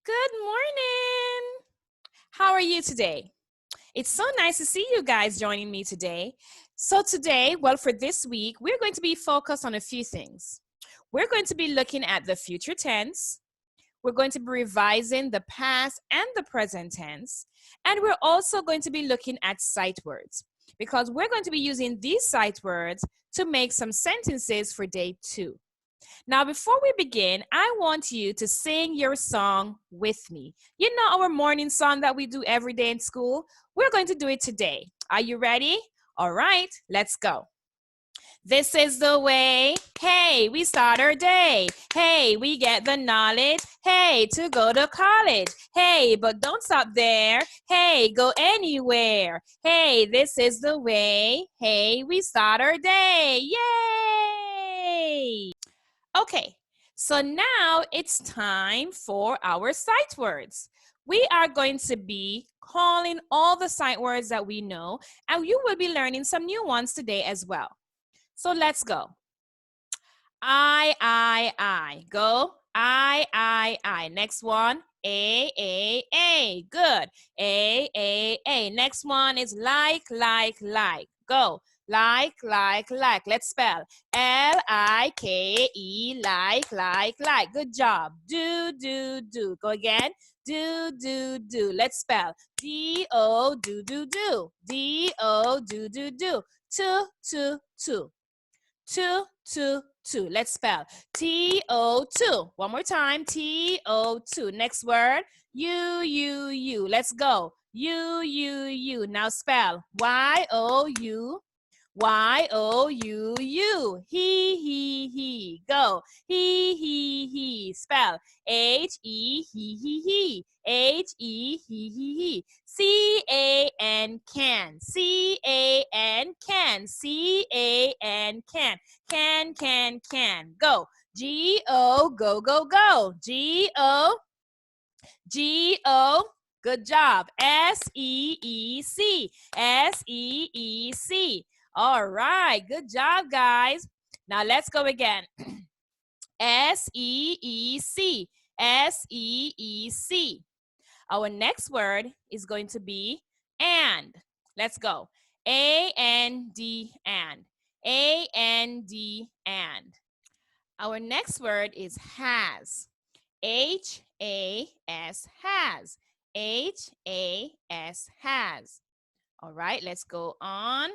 Good morning. How are you today? It's so nice to see you guys joining me today. So today, for this week, we're going to be focused on a few things. We're going to be looking at the future tense. We're going to be revising the past and the present tense. And we're also going to be looking at sight words because we're going to be using these sight words to make some sentences for day 2. Now, before we begin, I want you to sing your song with me. You know our morning song that we do every day in school? We're going to do it today. Are you ready? All right, let's go. This is the way, hey, we start our day. Hey, we get the knowledge, hey, to go to college. Hey, but don't stop there. Hey, go anywhere. Hey, this is the way, hey, we start our day. Yay! Okay, so now it's time for our sight words. We are going to be calling all the sight words that we know, and you will be learning some new ones today as well. So let's go. I. Go. I. Next one. A. Good. A. Next one is like. Go. Like. Let's spell. Like, like. Good job. Do. Go again. Do. Let's spell. Do. Do. Do. Two. Two. Let's spell. T-O-2. One more time. T-O-2. Next word. You. Let's go. You. Now spell. Y-O-U. Y-O-U-U. He. Go. He. Spell. He. He. C-A-N can. C-A-N can. C-A-N can. Can. Go. G-O. Go. G-O. Good job. S-E-E-C. S-E-E-C. All right. Good job, guys. Now let's go again. S-E-E-C. S-E-E-C. Our next word is going to be and. Let's go. A-N-D, and. A-N-D, and. Our next word is has. H-A-S, has. H-A-S, has. All right, let's go on.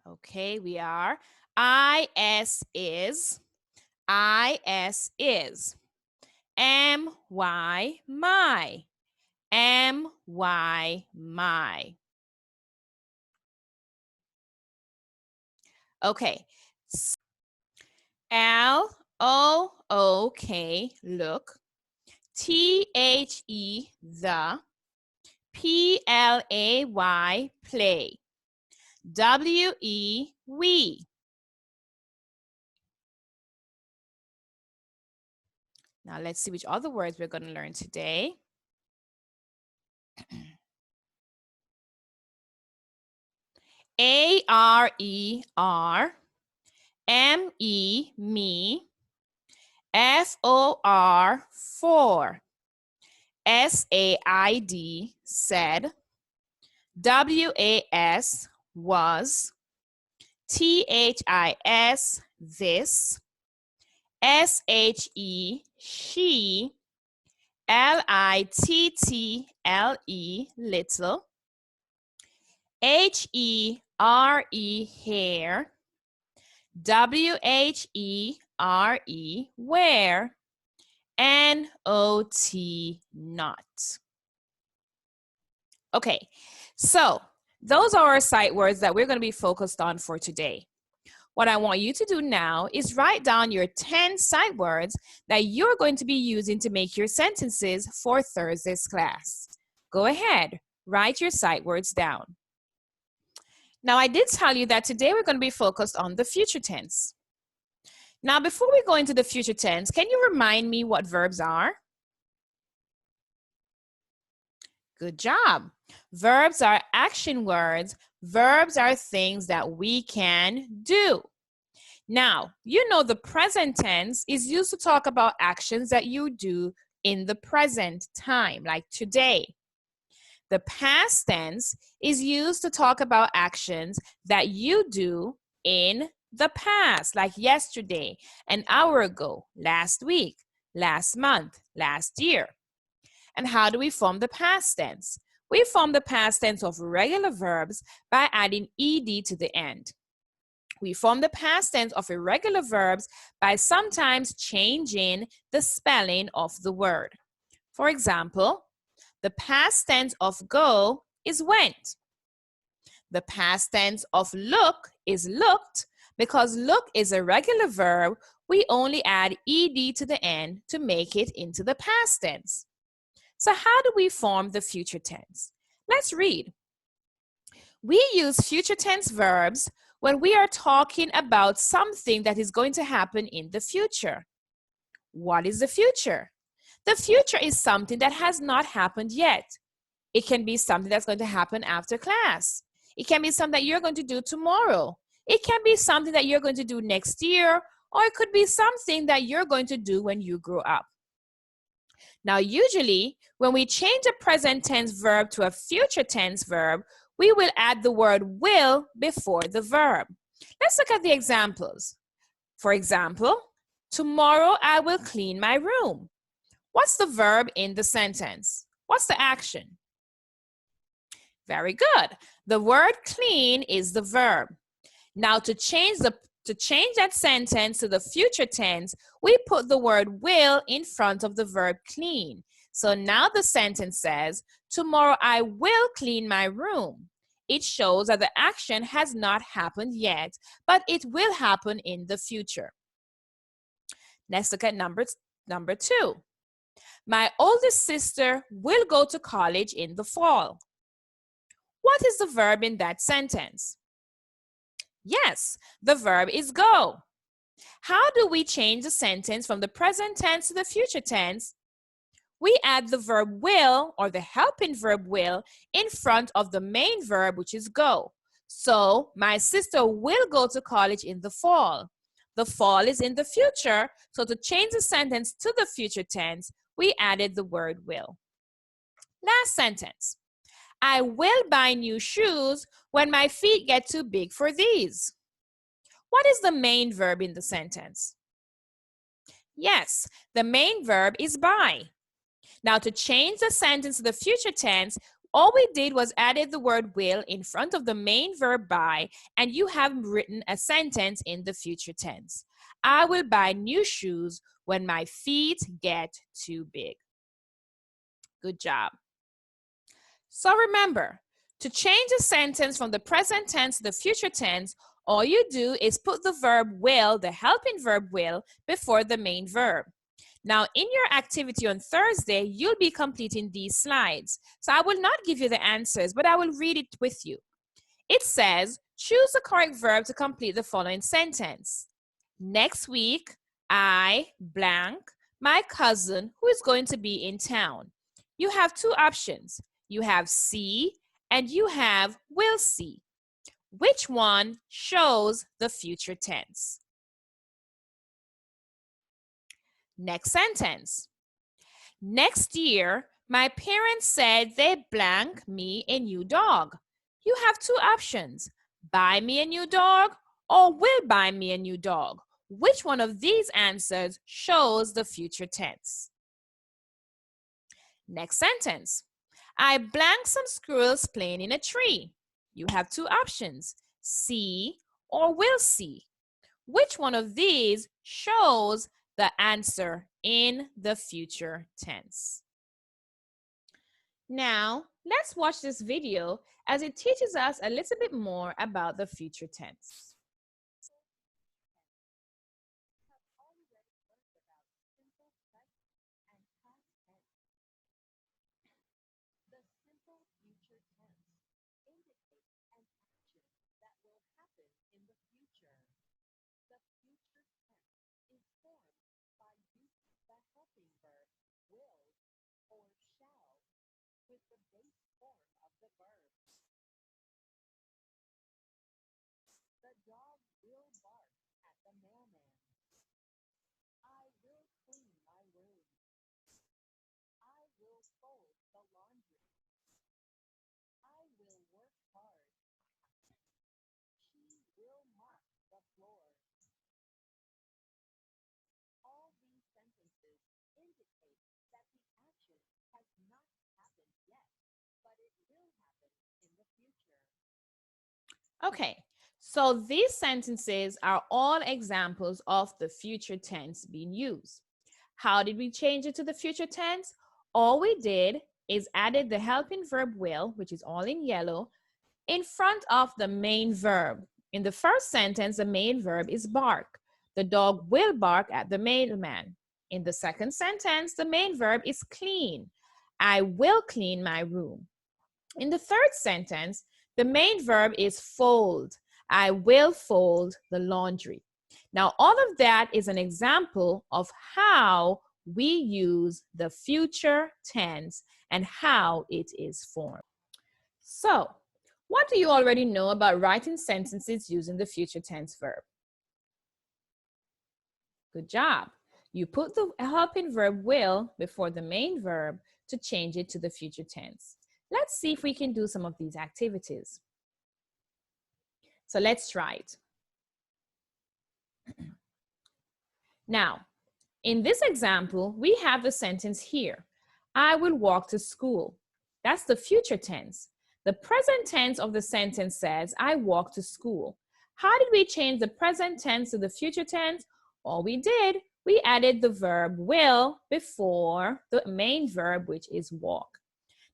Okay, we are. I-S is. I-S is. M-Y, my. M-Y, my. Okay. L-O-O-K, look. T-H-E, the. P-L-A-Y, play. W-E, we. Now let's see which other words we're going to learn today. A-R-E-R, M-E, me, F-O-R, for, S-A-I-D, said, W-A-S, was, T-H-I-S, this, S-H-E, she, L-I-T-T-L-E, little, H-E-R-E, hair, W-H-E-R-E, where, N-O-T, not. Okay, so those are our sight words that we're going to be focused on for today. What I want you to do now is write down your 10 sight words that you're going to be using to make your sentences for Thursday's class. Go ahead, write your sight words down. Now, I did tell you that today we're going to be focused on the future tense. Now, before we go into the future tense, can you remind me what verbs are? Good job. Verbs are action words Verbs are things that we can do. Now, you know the present tense is used to talk about actions that you do in the present time, like today. The past tense is used to talk about actions that you do in the past, like yesterday, an hour ago, last week, last month, last year. And how do we form the past tense? We form the past tense of regular verbs by adding ed to the end. We form the past tense of irregular verbs by sometimes changing the spelling of the word. For example, the past tense of go is went. The past tense of look is looked. Because look is a regular verb, we only add ed to the end to make it into the past tense. So how do we form the future tense? Let's read. We use future tense verbs when we are talking about something that is going to happen in the future. What is the future? The future is something that has not happened yet. It can be something that's going to happen after class. It can be something that you're going to do tomorrow. It can be something that you're going to do next year, or it could be something that you're going to do when you grow up. Now, usually, when we change a present tense verb to a future tense verb, we will add the word will before the verb. Let's look at the examples. For example, tomorrow I will clean my room. What's the verb in the sentence? What's the action? Very good. The word clean is the verb. Now, to change that sentence to the future tense, we put the word will in front of the verb clean. So now the sentence says, tomorrow I will clean my room. It shows that the action has not happened yet, but it will happen in the future. Let's look at number 2. My oldest sister will go to college in the fall. What is the verb in that sentence? Yes, the verb is go. How do we change the sentence from the present tense to the future tense? We add the verb will, or the helping verb will, in front of the main verb, which is go. So, my sister will go to college in the fall. The fall is in the future, so to change the sentence to the future tense, we added the word will. Last sentence. I will buy new shoes when my feet get too big for these. What is the main verb in the sentence? Yes, the main verb is buy. Now, to change the sentence to the future tense, all we did was added the word will in front of the main verb buy, and you have written a sentence in the future tense. I will buy new shoes when my feet get too big. Good job. So remember, to change a sentence from the present tense to the future tense, all you do is put the verb will, the helping verb will, before the main verb. Now, in your activity on Thursday, you'll be completing these slides. So I will not give you the answers, but I will read it with you. It says, choose the correct verb to complete the following sentence. Next week, I blank my cousin who is going to be in town. You have two options. You have see and you have will see. Which one shows the future tense? Next sentence. Next year, my parents said they blank me a new dog. You have two options. Buy me a new dog or will buy me a new dog. Which one of these answers shows the future tense? Next sentence. I blank some squirrels playing in a tree. You have two options. See or will see. Which one of these shows the answer in the future tense? Now, let's watch this video as it teaches us a little bit more about the future tense. Okay, so these sentences are all examples of the future tense being used. How did we change it to the future tense? All we did is added the helping verb will, which is all in yellow, in front of the main verb. In the first sentence, the main verb is bark. The dog will bark at the mailman. In the second sentence, the main verb is clean. I will clean my room. In the third sentence, the main verb is fold. I will fold the laundry. Now, all of that is an example of how we use the future tense and how it is formed. So, what do you already know about writing sentences using the future tense verb? Good job. You put the helping verb will before the main verb to change it to the future tense. Let's see if we can do some of these activities. So let's try it. Now, in this example, we have the sentence here. I will walk to school. That's the future tense. The present tense of the sentence says, I walk to school. How did we change the present tense to the future tense? All we did, we added the verb will before the main verb, which is walk.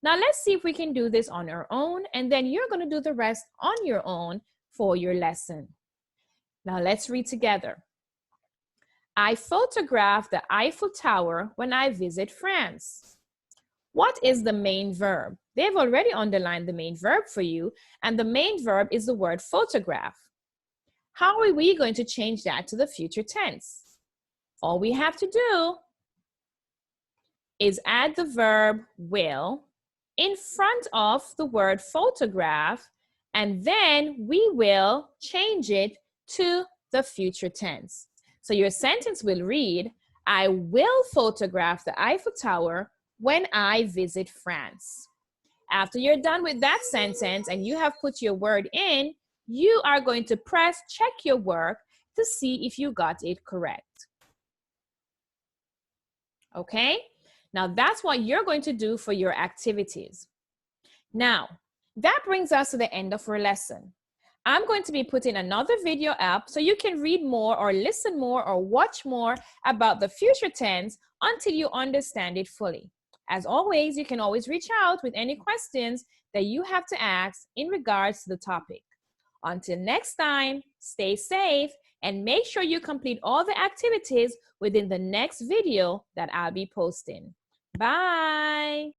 Now let's see if we can do this on our own, and then you're going to do the rest on your own for your lesson. Now let's read together. I photograph the Eiffel Tower when I visit France. What is the main verb? They've already underlined the main verb for you, and the main verb is the word photograph. How are we going to change that to the future tense? All we have to do is add the verb will in front of the word photograph, and then we will change it to the future tense. So your sentence will read, I will photograph the Eiffel Tower when I visit France. After you're done with that sentence and you have put your word in, you are going to press check your work to see if you got it correct. Okay? Now that's what you're going to do for your activities. Now, that brings us to the end of our lesson. I'm going to be putting another video up so you can read more or listen more or watch more about the future tense until you understand it fully. As always, you can always reach out with any questions that you have to ask in regards to the topic. Until next time, stay safe and make sure you complete all the activities within the next video that I'll be posting. Bye.